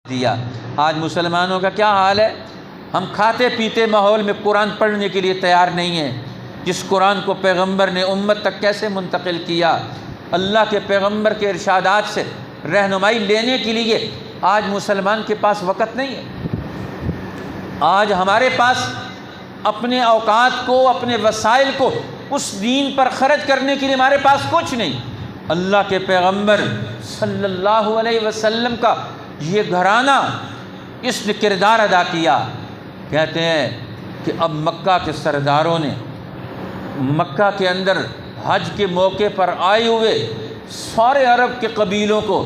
دیا۔ آج مسلمانوں کا کیا حال ہے؟ ہم کھاتے پیتے ماحول میں قرآن پڑھنے کے لیے تیار نہیں ہیں۔ جس قرآن کو پیغمبر نے امت تک کیسے منتقل کیا، اللہ کے پیغمبر کے ارشادات سے رہنمائی لینے کے لیے آج مسلمان کے پاس وقت نہیں ہے۔ آج ہمارے پاس اپنے اوقات کو، اپنے وسائل کو اس دین پر خرچ کرنے کے لیے ہمارے پاس کچھ نہیں۔ اللہ کے پیغمبر صلی اللہ علیہ وسلم کا یہ گھرانہ اس نے کردار ادا کیا۔ کہتے ہیں کہ اب مکہ کے سرداروں نے مکہ کے اندر حج کے موقع پر آئے ہوئے سارے عرب کے قبیلوں کو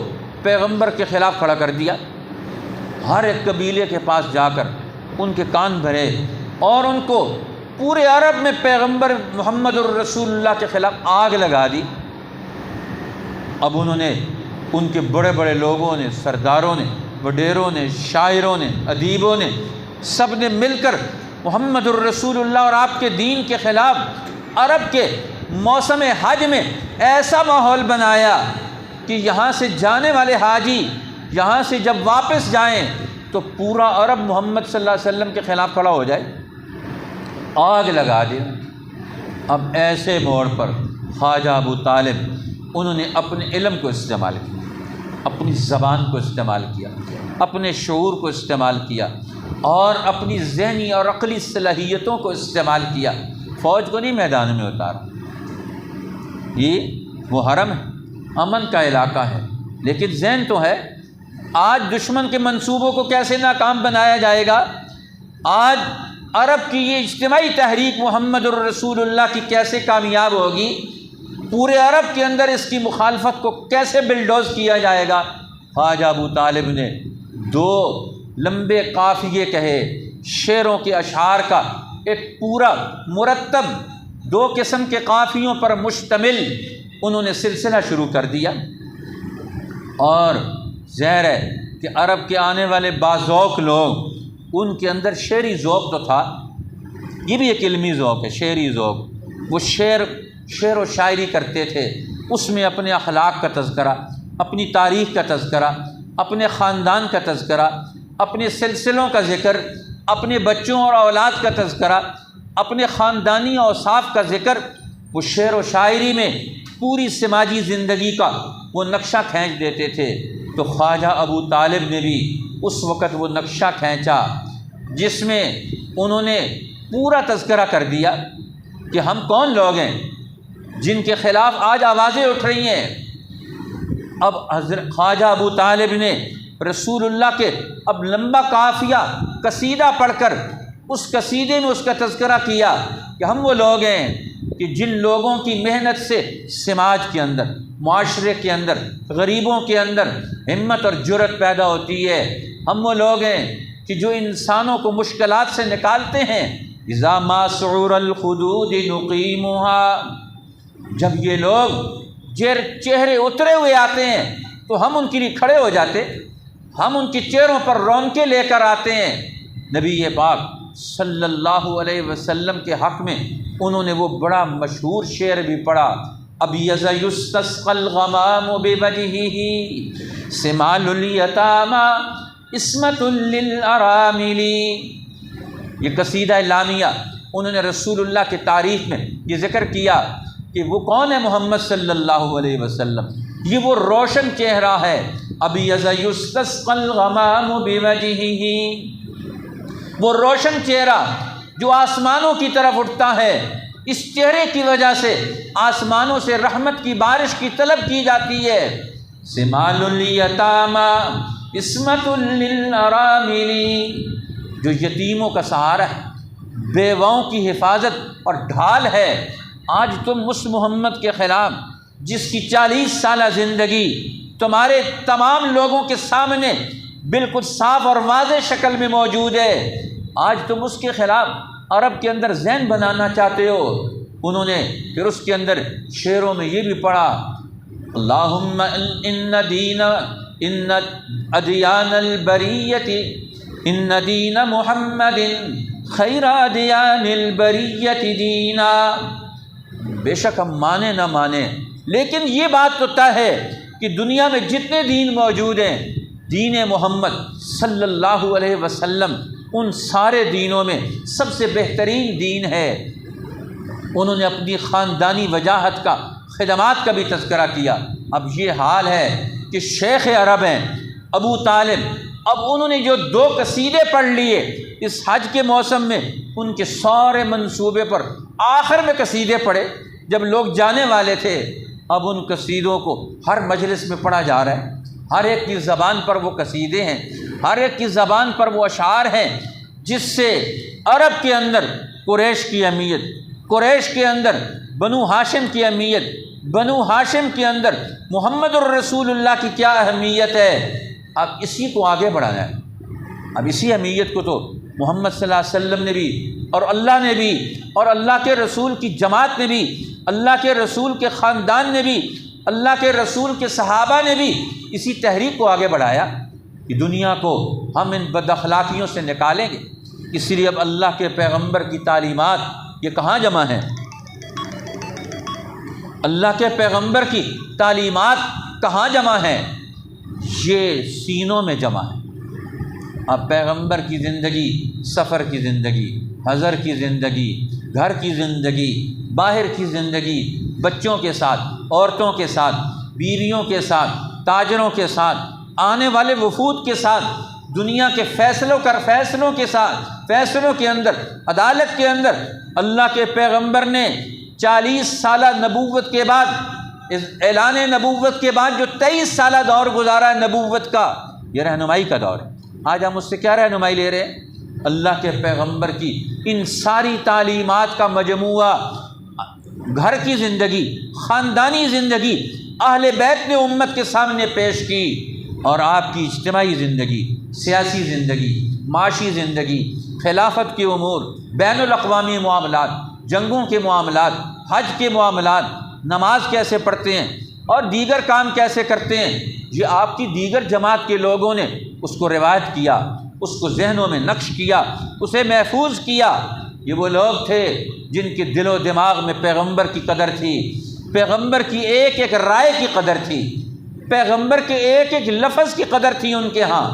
پیغمبر کے خلاف کھڑا کر دیا۔ ہر ایک قبیلے کے پاس جا کر ان کے کان بھرے اور ان کو پورے عرب میں پیغمبر محمد الرسول اللہ کے خلاف آگ لگا دی۔ اب انہوں نے، ان کے بڑے بڑے لوگوں نے، سرداروں نے، وڈیروں نے، شاعروں نے، ادیبوں نے، سب نے مل کر محمد الرسول اللہ اور آپ کے دین کے خلاف عرب کے موسم حج میں ایسا ماحول بنایا کہ یہاں سے جانے والے حاجی یہاں سے جب واپس جائیں تو پورا عرب محمد صلی اللہ علیہ وسلم کے خلاف کھڑا ہو جائے، آگ لگا دے۔ اب ایسے موڑ پر خواجہ ابو طالب انہوں نے اپنے علم کو استعمال کیا، اپنی زبان کو استعمال کیا، اپنے شعور کو استعمال کیا اور اپنی ذہنی اور عقلی صلاحیتوں کو استعمال کیا۔ فوج کو نہیں میدان میں اتارا، یہ محرم ہے، امن کا علاقہ ہے، لیکن ذہن تو ہے۔ آج دشمن کے منصوبوں کو کیسے ناکام بنایا جائے گا؟ آج عرب کی یہ اجتماعی تحریک محمد الرسول اللہ کی کیسے کامیاب ہوگی؟ پورے عرب کے اندر اس کی مخالفت کو کیسے بلڈوز کیا جائے گا؟ خواجہ ابو طالب نے 2 لمبے قافیے کہے، شعروں کے اشعار کا ایک پورا مرتب 2 قسم کے قافیوں پر مشتمل انہوں نے سلسلہ شروع کر دیا۔ اور ظاہر ہے کہ عرب کے آنے والے باذوق لوگ، ان کے اندر شعری ذوق تو تھا، یہ بھی ایک علمی ذوق ہے، شعری ذوق۔ وہ شعر و شاعری کرتے تھے، اس میں اپنے اخلاق کا تذکرہ، اپنی تاریخ کا تذکرہ، اپنے خاندان کا تذکرہ، اپنے سلسلوں کا ذکر، اپنے بچوں اور اولاد کا تذکرہ، اپنے خاندانی اوصاف کا ذکر۔ وہ شعر و شاعری میں پوری سماجی زندگی کا وہ نقشہ کھینچ دیتے تھے۔ تو خواجہ ابو طالب نے بھی اس وقت وہ نقشہ کھینچا جس میں انہوں نے پورا تذکرہ کر دیا کہ ہم کون لوگ ہیں جن کے خلاف آج آوازیں اٹھ رہی ہیں۔ اب حضرت خواجہ ابو طالب نے رسول اللہ کے اب لمبا قافیہ قصیدہ پڑھ کر اس قصیدے میں اس کا تذکرہ کیا کہ ہم وہ لوگ ہیں کہ جن لوگوں کی محنت سے سماج کے اندر، معاشرے کے اندر، غریبوں کے اندر ہمت اور جرأت پیدا ہوتی ہے۔ ہم وہ لوگ ہیں کہ جو انسانوں کو مشکلات سے نکالتے ہیں۔ اذا ما سعور الخدود نقیمها، جب یہ لوگ چہرے اترے ہوئے آتے ہیں تو ہم ان کے لیے کھڑے ہو جاتے، ہم ان کے چہروں پر رونقیں لے کر آتے ہیں۔ نبی پاک صلی اللہ علیہ وسلم کے حق میں انہوں نے وہ بڑا مشہور شعر بھی پڑھا، ابیض یستسقی الغمام بوجہہ سمال الیتامی عصمۃ للارامل۔ یہ قصیدہ لامیہ انہوں نے رسول اللہ کی تعریف میں یہ ذکر کیا کہ وہ کون ہے محمد صلی اللہ علیہ وسلم، یہ وہ روشن چہرہ ہے۔ ابیض یستسقی الغمام بوجہہ، وہ روشن چہرہ جو آسمانوں کی طرف اٹھتا ہے۔ اس چہرے کی وجہ سے آسمانوں سے رحمت کی بارش کی طلب کی جاتی ہے۔ سمال الیتامی عصمۃ للارامل، جو یتیموں کا سہارا ہے، بیواؤں کی حفاظت اور ڈھال ہے۔ آج تم اس محمد کے خلاف جس کی 40 سالہ زندگی تمہارے تمام لوگوں کے سامنے بالکل صاف اور واضح شکل میں موجود ہے، آج تم اس کے خلاف عرب کے اندر ذہن بنانا چاہتے ہو۔ انہوں نے پھر اس کے اندر شعروں میں یہ بھی پڑھا، اللہم ان ادیان البریۃ ان دین محمد خیر ادیان البریۃ دینا۔ بے شک ہم مانیں نہ مانیں، لیکن یہ بات تو طے ہے کہ دنیا میں جتنے دین موجود ہیں دین محمد صلی اللہ علیہ وسلم ان سارے دینوں میں سب سے بہترین دین ہے۔ انہوں نے اپنی خاندانی وجاہت کا، خدمات کا بھی تذکرہ کیا۔ اب یہ حال ہے کہ شیخ عرب ہیں ابو طالب، اب انہوں نے جو 2 قصیدے پڑھ لیے اس حج کے موسم میں، ان کے سارے منصوبے پر آخر میں قصیدے پڑھے جب لوگ جانے والے تھے۔ اب ان قصیدوں کو ہر مجلس میں پڑھا جا رہا ہے، ہر ایک کی زبان پر وہ قصیدے ہیں، ہر ایک کی زبان پر وہ اشعار ہیں، جس سے عرب کے اندر قریش کی اہمیت، قریش کے اندر بنو ہاشم کی اہمیت، بنو ہاشم کے اندر محمد الرسول اللہ کی کیا اہمیت ہے، اب اسی کو آگے بڑھانا ہے۔ اب اسی اہمیت کو تو محمد صلی اللہ علیہ وسلم نے بھی، اور اللہ نے بھی، اور اللہ کے رسول کی جماعت نے بھی، اللہ کے رسول کے خاندان نے بھی، اللہ کے رسول کے صحابہ نے بھی اسی تحریک کو آگے بڑھایا کہ دنیا کو ہم ان بد اخلاقیوں سے نکالیں گے۔ اس لیے اب اللہ کے پیغمبر کی تعلیمات یہ کہاں جمع ہیں؟ اللہ کے پیغمبر کی تعلیمات کہاں جمع ہیں؟ یہ سینوں میں جمع ہے۔ اب پیغمبر کی زندگی، سفر کی زندگی، حضر کی زندگی، گھر کی زندگی، باہر کی زندگی، بچوں کے ساتھ، عورتوں کے ساتھ، بیویوں کے ساتھ، تاجروں کے ساتھ، آنے والے وفود کے ساتھ، دنیا کے فیصلوں کے ساتھ، فیصلوں کے اندر، عدالت کے اندر اللہ کے پیغمبر نے 40 سالہ نبوت کے بعد، اس اعلان نبوت کے بعد جو 23 سالہ دور گزارا ہے نبوت کا، یہ رہنمائی کا دور ہے۔ آج ہم اس سے کیا رہنمائی لے رہے ہیں؟ اللہ کے پیغمبر کی ان ساری تعلیمات کا مجموعہ، گھر کی زندگی، خاندانی زندگی اہل بیت نے امت کے سامنے پیش کی، اور آپ کی اجتماعی زندگی، سیاسی زندگی، معاشی زندگی، خلافت کے امور، بین الاقوامی معاملات، جنگوں کے معاملات، حج کے معاملات، نماز کیسے پڑھتے ہیں اور دیگر کام کیسے کرتے ہیں، یہ آپ کی دیگر جماعت کے لوگوں نے اس کو روایت کیا، اس کو ذہنوں میں نقش کیا، اسے محفوظ کیا۔ یہ وہ لوگ تھے جن کے دل و دماغ میں پیغمبر کی قدر تھی، پیغمبر کی ایک ایک رائے کی قدر تھی، پیغمبر کے ایک ایک لفظ کی قدر تھی ان کے ہاں۔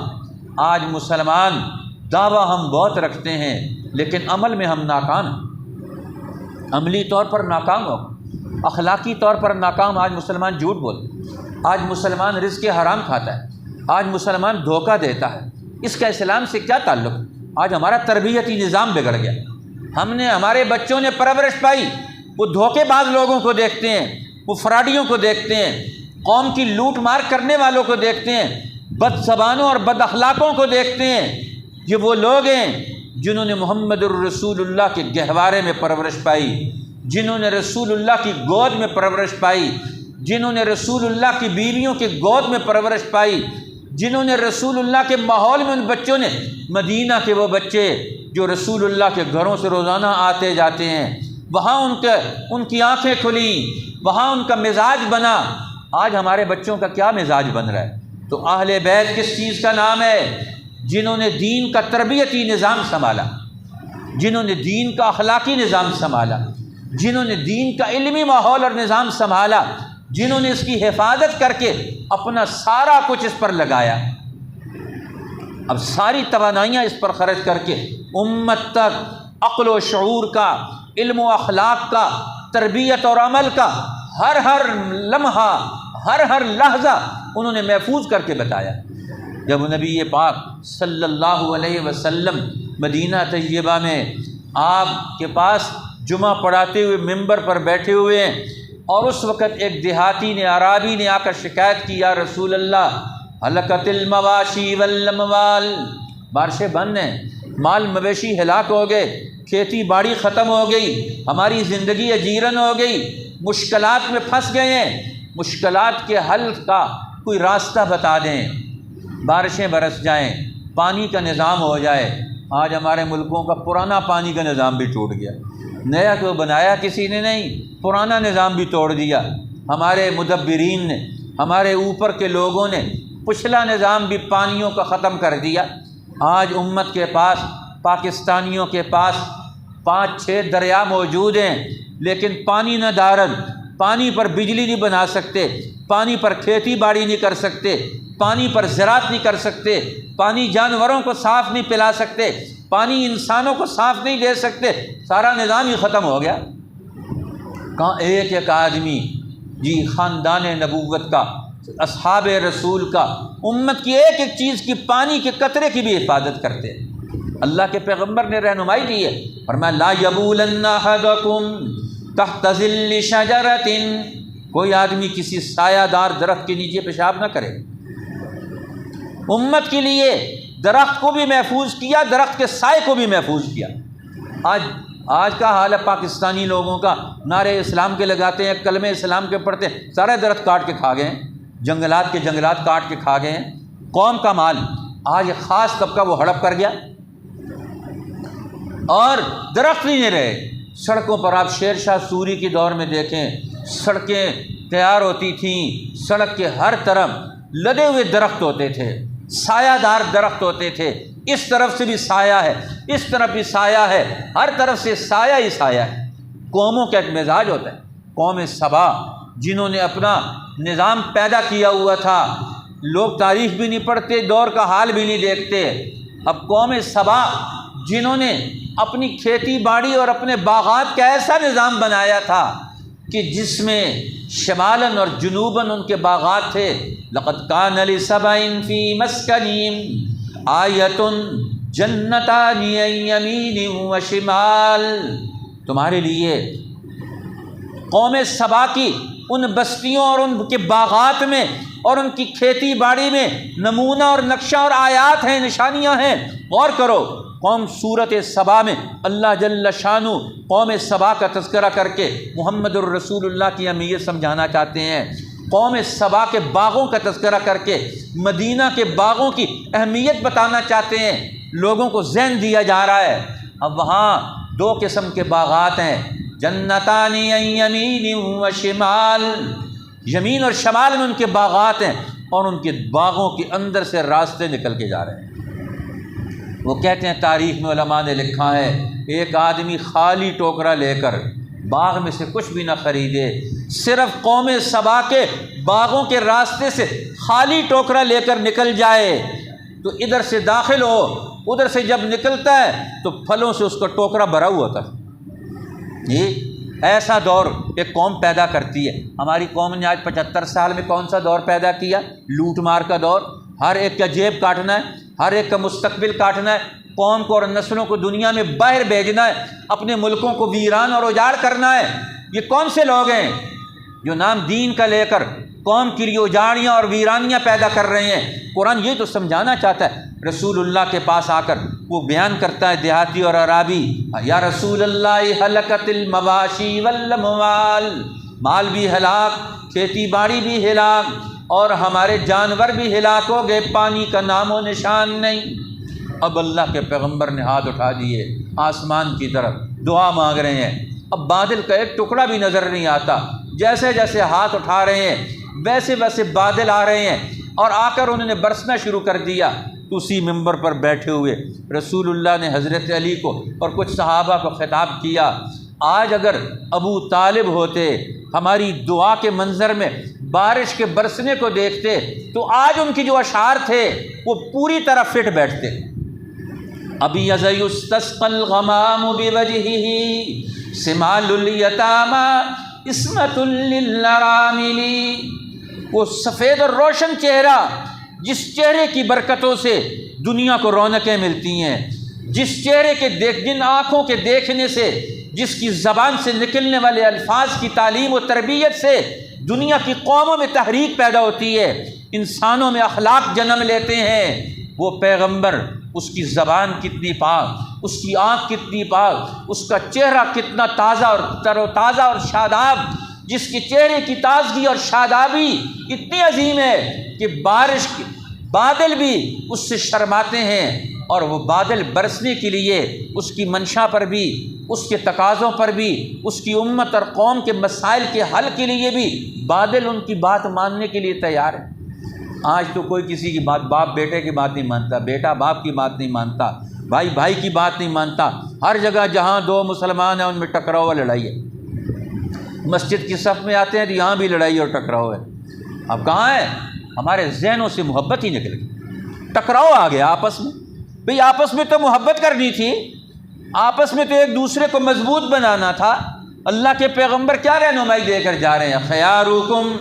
آج مسلمان دعویٰ ہم بہت رکھتے ہیں، لیکن عمل میں ہم ناکام ہیں، عملی طور پر ناکام ہو، اخلاقی طور پر ناکام۔ آج مسلمان جھوٹ بولتا ہے، آج مسلمان رزق حرام کھاتا ہے، آج مسلمان دھوکہ دیتا ہے۔ اس کا اسلام سے کیا تعلق؟ آج ہمارا تربیتی نظام بگڑ گیا، ہم نے، ہمارے بچوں نے پرورش پائی، وہ دھوکے باز لوگوں کو دیکھتے ہیں، وہ فراڈیوں کو دیکھتے ہیں، قوم کی لوٹ مار کرنے والوں کو دیکھتے ہیں، بد زبانوں اور بد اخلاقوں کو دیکھتے ہیں۔ یہ وہ لوگ ہیں جنہوں نے محمد الرسول اللہ کے گہوارے میں پرورش پائی، جنہوں نے رسول اللہ کی گود میں پرورش پائی، جنہوں نے رسول اللہ کی بیویوں کی گود میں پرورش پائی، جنہوں نے رسول اللہ کے ماحول میں، ان بچوں نے، مدینہ کے وہ بچے جو رسول اللہ کے گھروں سے روزانہ آتے جاتے ہیں، وہاں ان کی آنکھیں کھلیں، وہاں ان کا مزاج بنا۔ آج ہمارے بچوں کا کیا مزاج بن رہا ہے؟ تو اہل بیت کس چیز کا نام ہے؟ جنہوں نے دین کا تربیتی نظام سنبھالا، جنہوں نے دین کا اخلاقی نظام سنبھالا، جنہوں نے دین کا علمی ماحول اور نظام سنبھالا، جنہوں نے اس کی حفاظت کر کے اپنا سارا کچھ اس پر لگایا، اب ساری توانائیاں اس پر خرچ کر کے امت تک عقل و شعور کا، علم و اخلاق کا، تربیت اور عمل کا ہر لمحہ، ہر لحظہ انہوں نے محفوظ کر کے بتایا۔ جب نبی پاک صلی اللہ علیہ وسلم مدینہ طیبہ میں آپ کے پاس جمعہ پڑھاتے ہوئے ممبر پر بیٹھے ہوئے ہیں، اور اس وقت ایک دیہاتی نے، عرابی نے آ کر شکایت کی، یا رسول اللہ ہلکت المواشی والاموال، بارشیں بند ہیں، مال مویشی ہلاک ہو گئے، کھیتی باڑی ختم ہو گئی، ہماری زندگی اجیرن ہو گئی، مشکلات میں پھنس گئے ہیں، مشکلات کے حل کا کوئی راستہ بتا دیں، بارشیں برس جائیں، پانی کا نظام ہو جائے۔ آج ہمارے ملکوں کا پرانا پانی کا نظام بھی ٹوٹ گیا، نیا تو بنایا کسی نے نہیں، پرانا نظام بھی توڑ دیا ہمارے مدبرین نے، ہمارے اوپر کے لوگوں نے، پچھلا نظام بھی پانیوں کا ختم کر دیا۔ آج امت کے پاس، پاکستانیوں کے پاس 5-6 دریا موجود ہیں، لیکن پانی نہ دارد، پانی پر بجلی نہیں بنا سکتے، پانی پر کھیتی باڑی نہیں کر سکتے، پانی پر زراعت نہیں کر سکتے، پانی جانوروں کو صاف نہیں پلا سکتے، پانی انسانوں کو صاف نہیں دے سکتے، سارا نظام ہی ختم ہو گیا۔ کہاں ایک ایک آدمی جی خاندان نبوت کا، اصحاب رسول کا، امت کی ایک ایک چیز کی، پانی کے قطرے کی بھی حفاظت کرتے ہیں۔ اللہ کے پیغمبر نے رہنمائی دی ہے، فرمایا لا یبولن احدکم تحت ظل شجرۃ، کوئی آدمی کسی سایہ دار درخت کے نیچے پیشاب نہ کرے۔ امت کے لیے درخت کو بھی محفوظ کیا، درخت کے سائے کو بھی محفوظ کیا۔ آج کا حال ہے پاکستانی لوگوں کا، نعرے اسلام کے لگاتے ہیں، کلمے اسلام کے پڑھتے ہیں، سارے درخت کاٹ کے کھا گئے ہیں، جنگلات کے جنگلات کاٹ کے کھا گئے ہیں، قوم کا مال آج خاص طبقہ وہ ہڑپ کر گیا اور درخت نہیں رہے۔ سڑکوں پر آپ شیر شاہ سوری کے دور میں دیکھیں، سڑکیں تیار ہوتی تھیں، سڑک کے ہر طرف لدے ہوئے درخت ہوتے تھے، سایہ دار درخت ہوتے تھے، اس طرف سے بھی سایہ ہے، اس طرف بھی سایہ ہے، ہر طرف سے سایہ ہی سایہ ہے۔ قوموں کا ایک مزاج ہوتا ہے۔ قوم سبا جنہوں نے اپنا نظام پیدا کیا ہوا تھا، لوگ تاریخ بھی نہیں پڑھتے، دور کا حال بھی نہیں دیکھتے۔ اب قوم سبا جنہوں نے اپنی کھیتی باڑی اور اپنے باغات کا ایسا نظام بنایا تھا کہ جس میں شمالاً اور جنوباً ان کے باغات تھے، لقد کان لسبع فی مسکنہم آیۃ جنتان عن یمین و شمال، تمہارے لیے قوم سبا کی ان بستیوں اور ان کے باغات میں اور ان کی کھیتی باڑی میں نمونہ اور نقشہ اور آیات ہیں، نشانیاں ہیں۔ غور کرو، قوم سورت سبا میں اللہ جل شانہ قوم سبا کا تذکرہ کر کے محمد الرسول اللہ کی اہمیت سمجھانا چاہتے ہیں۔ قوم سبا کے باغوں کا تذکرہ کر کے مدینہ کے باغوں کی اہمیت بتانا چاہتے ہیں۔ لوگوں کو ذہن دیا جا رہا ہے اب وہاں دو قسم کے باغات ہیں، جنتان عن یمین و شمال، یمین اور شمال میں ان کے باغات ہیں، اور ان کے باغوں کے اندر سے راستے نکل کے جا رہے ہیں۔ وہ کہتے ہیں تاریخ میں علماء نے لکھا ہے، ایک آدمی خالی ٹوکرا لے کر باغ میں سے کچھ بھی نہ خریدے، صرف قوم سبا کے باغوں کے راستے سے خالی ٹوکرا لے کر نکل جائے تو ادھر سے داخل ہو، ادھر سے جب نکلتا ہے تو پھلوں سے اس کا ٹوکرا بھرا ہوا تھا۔ یہ ایسا دور ایک قوم پیدا کرتی ہے۔ ہماری قوم نے آج 75 سال میں کون سا دور پیدا کیا؟ لوٹ مار کا دور، ہر ایک کا جیب کاٹنا ہے، ہر ایک کا مستقبل کاٹنا ہے، قوم کو اور نسلوں کو دنیا میں باہر بھیجنا ہے، اپنے ملکوں کو ویران اور اجاڑ کرنا ہے۔ یہ کون سے لوگ ہیں جو نام دین کا لے کر قوم کے لیے اجاڑیاں اور ویرانیاں پیدا کر رہے ہیں؟ قرآن یہ تو سمجھانا چاہتا ہے۔ رسول اللہ کے پاس آ کر وہ بیان کرتا ہے دیہاتی اور عرابی، یا رسول اللہ ہلکت المواشی والاموال، مال بھی ہلاک، کھیتی باڑی بھی ہلاک، اور ہمارے جانور بھی ہلاک ہو گئے، پانی کا نام و نشان نہیں۔ اب اللہ کے پیغمبر نے ہاتھ اٹھا دیے آسمان کی طرف، دعا مانگ رہے ہیں۔ اب بادل کا ایک ٹکڑا بھی نظر نہیں آتا، جیسے جیسے ہاتھ اٹھا رہے ہیں ویسے ویسے بادل آ رہے ہیں، اور آ کر انہوں نے برسنا شروع کر دیا۔ تو اسی ممبر پر بیٹھے ہوئے رسول اللہ نے حضرت علی کو اور کچھ صحابہ کو خطاب کیا، آج اگر ابو طالب ہوتے، ہماری دعا کے منظر میں بارش کے برسنے کو دیکھتے تو آج ان کی جو اشعار تھے وہ پوری طرح فٹ بیٹھتے۔ ابی یستسقى الغمام بوجهه سمال الیتامى عصمۃ للارامل، وہ سفید اور روشن چہرہ جس چہرے کی برکتوں سے دنیا کو رونقیں ملتی ہیں، جس چہرے کے جن آنکھوں کے دیکھنے سے، جس کی زبان سے نکلنے والے الفاظ کی تعلیم و تربیت سے دنیا کی قوموں میں تحریک پیدا ہوتی ہے، انسانوں میں اخلاق جنم لیتے ہیں، وہ پیغمبر، اس کی زبان کتنی پاک، اس کی آنکھ کتنی پاک، اس کا چہرہ کتنا تازہ اور تر و تازہ اور شاداب، جس کے چہرے کی تازگی اور شادابی اتنی عظیم ہے کہ بادل بھی اس سے شرماتے ہیں، اور وہ بادل برسنے کے لیے اس کی منشا پر بھی، اس کے تقاضوں پر بھی، اس کی امت اور قوم کے مسائل کے حل کے لیے بھی بادل ان کی بات ماننے کے لیے تیار ہے۔ آج تو کوئی کسی کی بات، باپ بیٹے کی بات نہیں مانتا، بیٹا باپ کی بات نہیں مانتا، بھائی بھائی کی بات نہیں مانتا، ہر جگہ جہاں دو مسلمان ہیں ان میں ٹکراؤ و لڑائی ہے۔ مسجد کی صف میں آتے ہیں تو یہاں بھی لڑائی اور ٹکراؤ ہے. اب کہاں ہے؟ ہمارے ذہنوں سے محبت ہی نکل گئی، ٹکراؤ آ گیا آپس میں. بھئی آپس میں تو محبت کرنی تھی، آپس میں تو ایک دوسرے کو مضبوط بنانا تھا. اللہ کے پیغمبر کیا رہنمائی دے کر جا رہے ہیں؟ خیارکم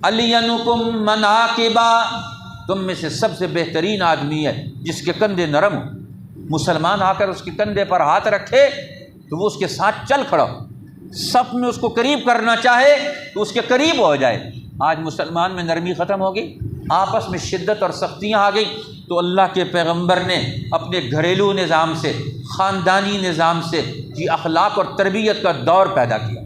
الینکم من عاقبا، تم میں سے سب سے بہترین آدمی ہے جس کے کندھے نرم ہو. مسلمان آ کر اس کے کندھے پر ہاتھ رکھے تو وہ اس کے ساتھ چل کھڑا ہو، صف میں اس کو قریب کرنا چاہے تو اس کے قریب ہو جائے. آج مسلمان میں نرمی ختم ہو گئی، آپس میں شدت اور سختیاں آ گئی. تو اللہ کے پیغمبر نے اپنے گھریلو نظام سے، خاندانی نظام سے اخلاق اور تربیت کا دور پیدا کیا.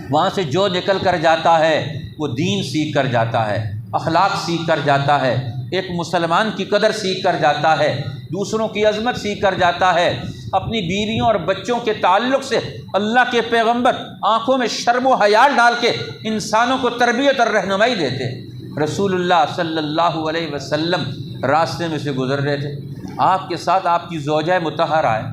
وہاں سے جو نکل کر جاتا ہے وہ دین سیکھ کر جاتا ہے، اخلاق سیکھ کر جاتا ہے، ایک مسلمان کی قدر سیکھ کر جاتا ہے، دوسروں کی عظمت سیکھ کر جاتا ہے. اپنی بیویوں اور بچوں کے تعلق سے اللہ کے پیغمبر آنکھوں میں شرم و حیا ڈال کے انسانوں کو تربیت اور رہنمائی دیتے. رسول اللہ صلی اللہ علیہ وسلم راستے میں سے گزر رہے تھے، آپ کے ساتھ آپ کی زوجہ مطہرہ ہے،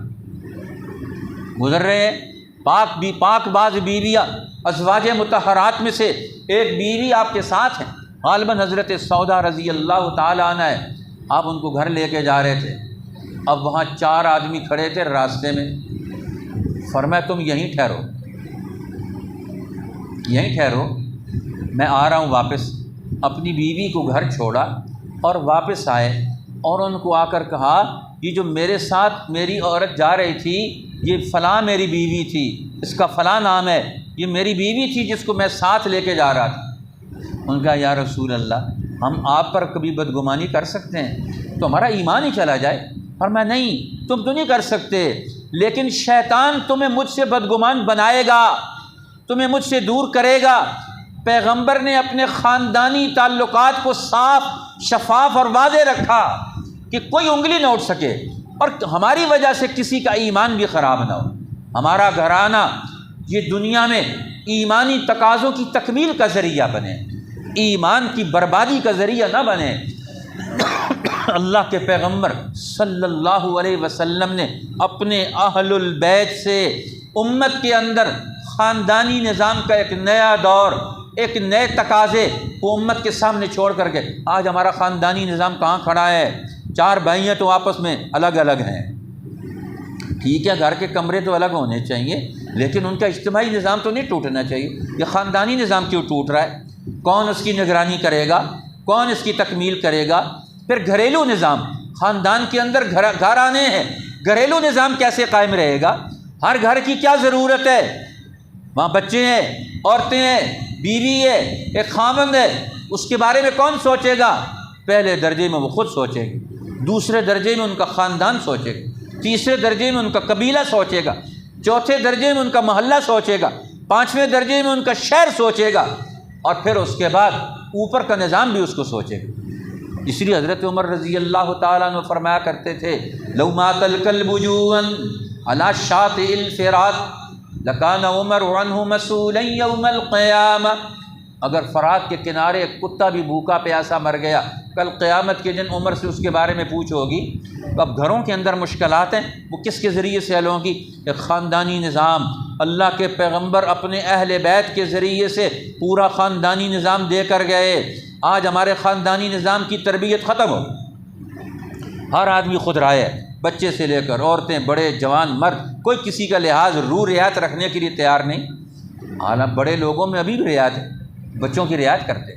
گزر رہے ہیں. پاک باز بیویاں ازواج مطہرات میں سے ایک بیوی آپ کے ساتھ ہیں، غالباً حضرت سودا رضی اللہ تعالیٰ عنہ ہے. آپ ان کو گھر لے کے جا رہے تھے. اب وہاں 4 آدمی کھڑے تھے راستے میں. فرمایا تم یہیں ٹھہرو، یہیں ٹھہرو، میں آ رہا ہوں واپس. اپنی بیوی کو گھر چھوڑا اور واپس آئے اور ان کو آ کر کہا یہ جو میرے ساتھ میری عورت جا رہی تھی یہ فلاں میری بیوی تھی، اس کا فلاں نام ہے، یہ میری بیوی تھی جس کو میں ساتھ لے کے جا رہا تھا. ان کا یا رسول اللہ ہم آپ پر کبھی بدگمانی کر سکتے ہیں تو ہمارا ایمان ہی چلا جائے. اور میں نہیں، تم تو نہیں کر سکتے، لیکن شیطان تمہیں مجھ سے بدگمان بنائے گا، تمہیں مجھ سے دور کرے گا. پیغمبر نے اپنے خاندانی تعلقات کو صاف، شفاف اور واضح رکھا کہ کوئی انگلی نہ اٹھ سکے اور ہماری وجہ سے کسی کا ایمان بھی خراب نہ ہو. ہمارا گھرانہ یہ دنیا میں ایمانی تقاضوں کی تکمیل کا ذریعہ بنے، ایمان کی بربادی کا ذریعہ نہ بنے. اللہ کے پیغمبر صلی اللہ علیہ وسلم نے اپنے اہل البیت سے امت کے اندر خاندانی نظام کا ایک نیا دور، ایک نئے تقاضے وہ امت کے سامنے چھوڑ کر کے آج ہمارا خاندانی نظام کہاں کھڑا ہے؟ 4 بھائی ہیں تو آپس میں الگ الگ ہیں. ٹھیک ہے گھر کے کمرے تو الگ ہونے چاہیے لیکن ان کا اجتماعی نظام تو نہیں ٹوٹنا چاہیے. یہ خاندانی نظام کیوں ٹوٹ رہا ہے؟ کون اس کی نگرانی کرے گا؟ کون اس کی تکمیل کرے گا؟ پھر گھریلو نظام، خاندان کے اندر گھر آنے ہیں، گھریلو نظام کیسے قائم رہے گا؟ ہر گھر کی کیا ضرورت ہے؟ وہاں بچے ہیں، عورتیں ہیں، بیوی ہے، ایک خاوند ہے، اس کے بارے میں کون سوچے گا؟ پہلے درجے میں وہ خود سوچے گا، دوسرے درجے میں ان کا خاندان سوچے گا، تیسرے درجے میں ان کا قبیلہ سوچے گا، چوتھے درجے میں ان کا محلہ سوچے گا، 5ویں درجے میں ان کا شہر سوچے گا، اور پھر اس کے بعد اوپر کا نظام بھی اس کو سوچے گا. اس لیے حضرت عمر رضی اللہ تعالیٰ عنہ فرمایا کرتے تھے لو مات الکلب جوعا علی شاطئ الفرات لکان عمر عنہ مسئولا یوم القیامہ. اگر فرات کے کنارے ایک کتا بھی بھوکا پیاسا مر گیا کل قیامت کے دن عمر سے اس کے بارے میں پوچھو گی. اب گھروں کے اندر مشکلات ہیں وہ کس کے ذریعے سے حل ہوں گی؟ ایک خاندانی نظام. اللہ کے پیغمبر اپنے اہل بیت کے ذریعے سے پورا خاندانی نظام دے کر گئے. آج ہمارے خاندانی نظام کی تربیت ختم ہو، ہر آدمی خود رائے ہے، بچے سے لے کر عورتیں، بڑے جوان مرد، کوئی کسی کا لحاظ رعایت رکھنے کے لیے تیار نہیں. حالانکہ بڑے لوگوں میں ابھی بھی رعایت ہے، بچوں کی رعایت کرتے.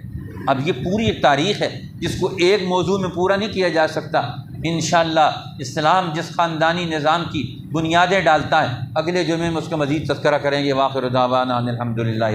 اب یہ پوری ایک تاریخ ہے جس کو ایک موضوع میں پورا نہیں کیا جا سکتا. انشاءاللہ اسلام جس خاندانی نظام کی بنیادیں ڈالتا ہے اگلے جمعے میں اس کا مزید تذکرہ کریں گے. واخر دعوانا الحمدللہ.